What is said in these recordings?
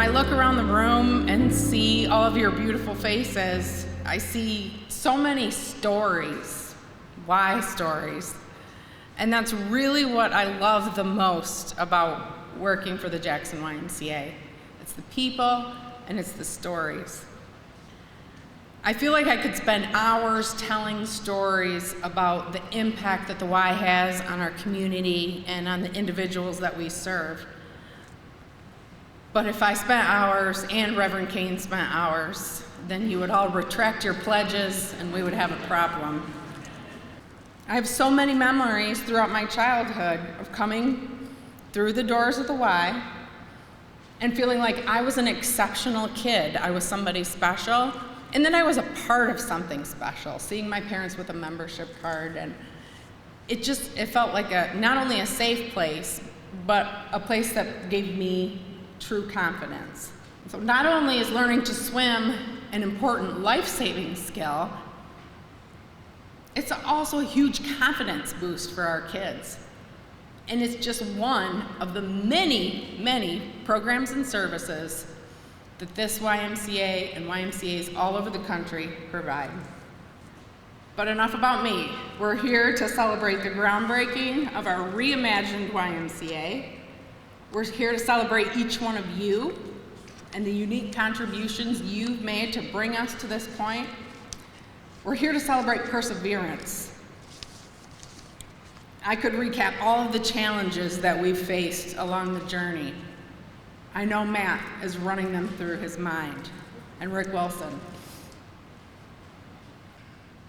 I look around the room and see all of your beautiful faces, I see so many stories, why stories. And that's really what I love the most about working for the Jackson YMCA. It's the people and it's the stories. I feel like I could spend hours telling stories about the impact that the Y has on our community and on the individuals that we serve. But if I spent hours and Reverend Kane spent hours, then you would all retract your pledges and we would have a problem. I have so many memories throughout my childhood of coming through the doors of the Y and feeling like I was an exceptional kid. I was somebody special, and then I was a part of something special, seeing my parents with a membership card, and it felt like not only a safe place, but a place that gave me true confidence. So not only is learning to swim an important life-saving skill, it's also a huge confidence boost for our kids. And it's just one of the many, many programs and services that this YMCA and YMCAs all over the country provide. But enough about me. We're here to celebrate the groundbreaking of our reimagined YMCA. We're here to celebrate each one of you and the unique contributions you've made to bring us to this point. We're here to celebrate perseverance. I could recap all of the challenges that we've faced along the journey. I know Matt is running them through his mind, and Rick Wilson.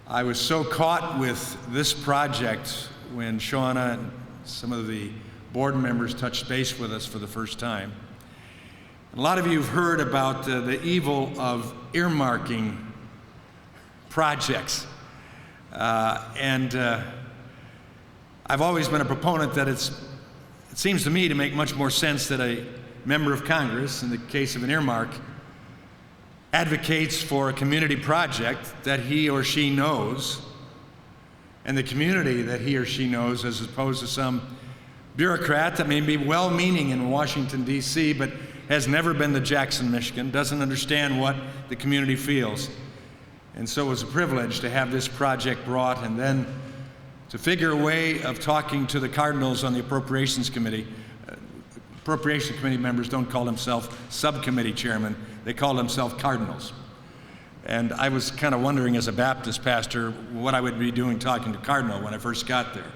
I was so caught with this project when Shauna and some of the board members touched base with us for the first time. A lot of you have heard about the evil of earmarking projects. I've always been a proponent that it seems to me to make much more sense that a member of Congress, in the case of an earmark, advocates for a community project that he or she knows, and the community that he or she knows, as opposed to some bureaucrat that may be well-meaning in Washington, D.C., but has never been to Jackson, Michigan, doesn't understand what the community feels. And so it was a privilege to have this project brought, and then to figure a way of talking to the Cardinals on the Appropriations Committee. Appropriations Committee members don't call themselves subcommittee chairmen, they call themselves Cardinals. And I was kind of wondering as a Baptist pastor what I would be doing talking to Cardinal when I first got there.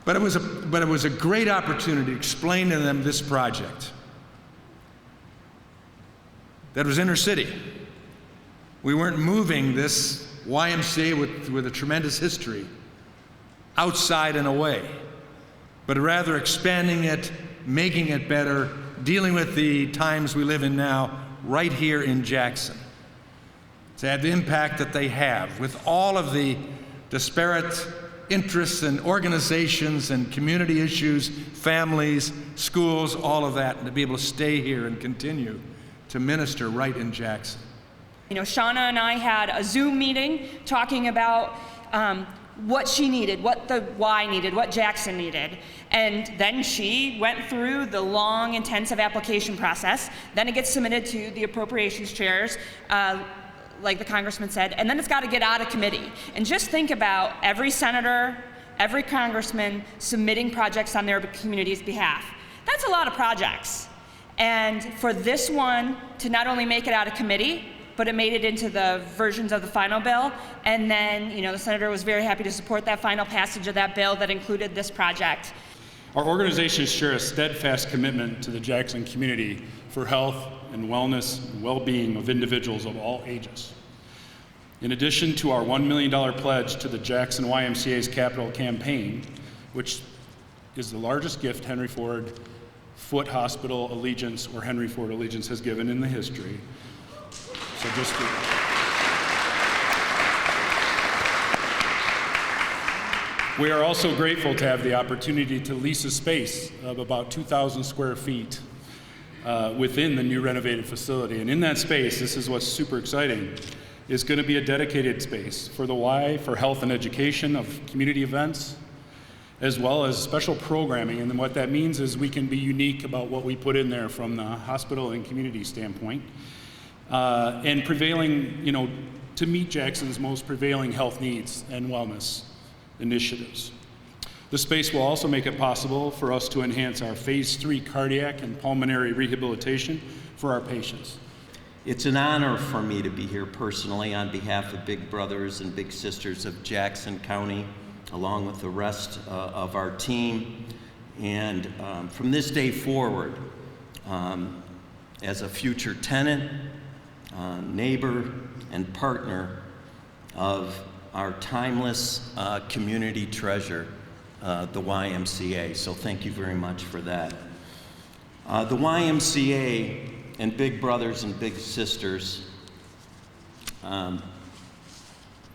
But it was a great opportunity to explain to them this project that was inner city. We weren't moving this YMCA with a tremendous history outside and away, but rather expanding it, making it better, dealing with the times we live in now right here in Jackson. To have the impact that they have with all of the disparate interests and organizations and community issues, families, schools, all of that, and to be able to stay here and continue to minister right in Jackson. You know, Shauna and I had a Zoom meeting talking about what she needed, what the Y needed, what Jackson needed. And then she went through the long, intensive application process. Then it gets submitted to the appropriations chairs, like the congressman said, and then it's got to get out of committee. And just think about every senator, every congressman submitting projects on their community's behalf. That's a lot of projects. And for this one to not only make it out of committee, but it made it into the versions of the final bill. And then, you know, the senator was very happy to support that final passage of that bill that included this project. Our organizations share a steadfast commitment to the Jackson community for health and wellness and well-being of individuals of all ages. In addition to our $1 million pledge to the Jackson YMCA's capital campaign, which is the largest gift Henry Ford Foot Hospital Allegiance or Henry Ford Allegiance has given in the history. So just we are also grateful to have the opportunity to lease a space of about 2,000 square feet within the new renovated facility. And in that space, this is what's super exciting, is going to be a dedicated space for the Y, for health and education of community events, as well as special programming. And then what that means is we can be unique about what we put in there from the hospital and community standpoint. And prevailing, to meet Jackson's most prevailing health needs and wellness initiatives. The space will also make it possible for us to enhance our Phase 3 cardiac and pulmonary rehabilitation for our patients. It's an honor for me to be here personally on behalf of Big Brothers and Big Sisters of Jackson County, along with the rest of our team. And from this day forward, as a future tenant, neighbor, and partner of our timeless community treasure, the YMCA. So thank you very much for that. The YMCA and Big Brothers and Big Sisters,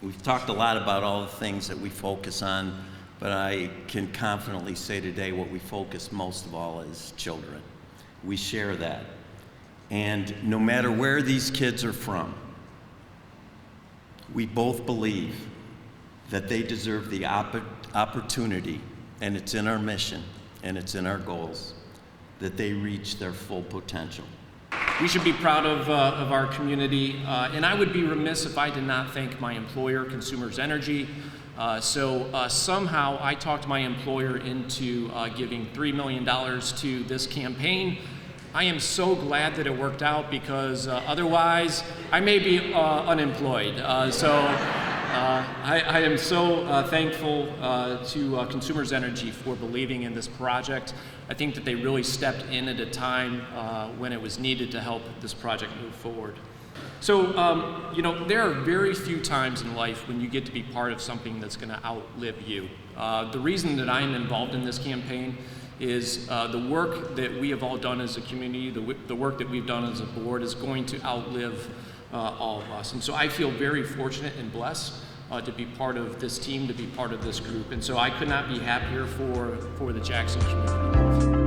we've talked a lot about all the things that we focus on, but I can confidently say today what we focus most of all is children. We share that. And no matter where these kids are from, we both believe that they deserve the opportunity, and it's in our mission, and it's in our goals, that they reach their full potential. We should be proud of our community, and I would be remiss if I did not thank my employer, Consumers Energy. Somehow I talked my employer into giving $3 million to this campaign. I am so glad that it worked out, because otherwise I may be unemployed. I am so thankful to Consumers Energy for believing in this project. I think that they really stepped in at a time when it was needed to help this project move forward. So, there are very few times in life when you get to be part of something that's going to outlive you. The reason that I am involved in this campaign is the work that we have all done as a community, the work that we've done as a board is going to outlive all of us. And so I feel very fortunate and blessed to be part of this team, to be part of this group. And so I could not be happier for the Jackson community.